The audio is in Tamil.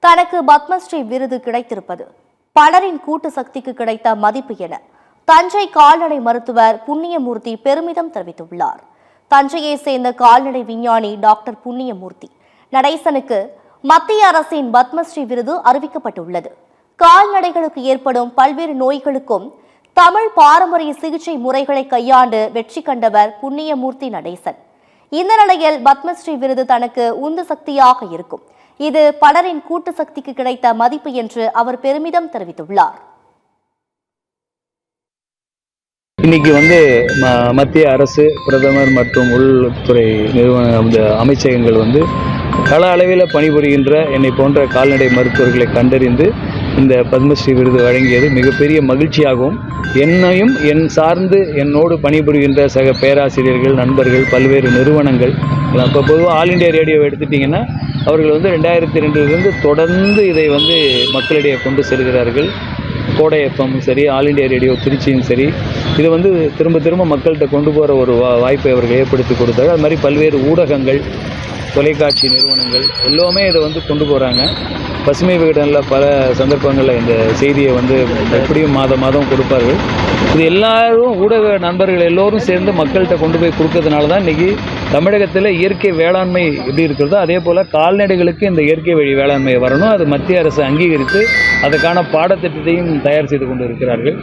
தனக்கு பத்மஸ்ரீ விருது கிடைத்திருப்பது பலரின் கூட்டு சக்திக்கு கிடைத்த மதிப்பு என தஞ்சை கால்நடை மருத்துவர் புண்ணியமூர்த்தி பெருமிதம் தெரிவித்துள்ளார். தஞ்சையை சேர்ந்த கால்நடை விஞ்ஞானி டாக்டர் புண்ணியமூர்த்தி நடேசனுக்கு மத்திய அரசின் பத்மஸ்ரீ விருது அறிவிக்கப்பட்டுள்ளது. கால்நடைகளுக்கு ஏற்படும் பல்வேறு நோய்களுக்கும் தமிழ் பாரம்பரிய சிகிச்சை முறைகளை கையாண்டு வெற்றி கண்டவர் புண்ணியமூர்த்தி நடேசன். இந்த நிலையில் பத்மஸ்ரீ விருது தனக்கு உந்து சக்தியாக இருக்கும். இது பலரின் கூட்டு சக்திக்கு கிடைத்த மதிப்பு என்று அவர் பெருமிதம் தெரிவித்துள்ளார். இன்னைக்கு மத்திய அரசு, பிரதமர் மற்றும் உள்துறை அமைச்சகங்கள் கள அளவில் பணிபுரிகின்ற என்னை போன்ற கால்நடை மருத்துவர்களை கண்டறிந்து இந்த பத்மஸ்ரீ விருது வழங்கியது மிகப்பெரிய மகிழ்ச்சியாகவும், என்னையும் என் சார்ந்து என்னோடு பணிபுரிகின்ற சக பேராசிரியர்கள், நண்பர்கள், பல்வேறு நிறுவனங்கள், இப்போ பொதுவாக ஆல் இண்டியா ரேடியோவை எடுத்துட்டிங்கன்னா அவர்கள் 2002 தொடர்ந்து இதை மக்களிடையே கொண்டு செல்கிறார்கள். கோடை எஃப்எம் சரி, ஆல் இண்டியா ரேடியோ திருச்சியும் சரி, இது திரும்ப திரும்ப மக்கள்கிட்ட கொண்டு போகிற ஒரு வாய்ப்பை அவர்கள் ஏற்படுத்தி கொடுத்தாங்க. அது மாதிரி பல்வேறு ஊடகங்கள், தொலைக்காட்சி நிறுவனங்கள் எல்லாமே இதை கொண்டு போகிறாங்க. பசுமை விகடனில் பல சந்தர்ப்பங்களில் இந்த செய்தியை எப்படியும் மாதம் கொடுப்பார்கள். இது எல்லாரும் ஊடக நண்பர்கள் எல்லோரும் சேர்ந்து மக்கள்கிட்ட கொண்டு போய் கொடுக்கறதுனால தான் இன்றைக்கி தமிழகத்தில் இயற்கை வேளாண்மை எப்படி இருக்கிறதோ அதே போல் கால்நடைகளுக்கு இந்த இயற்கை வழி வேளாண்மை வரணும். அது மத்திய அரசு அங்கீகரித்து அதுக்கான பாடத்திட்டத்தையும் தயார் செய்து கொண்டு இருக்கிறார்கள்.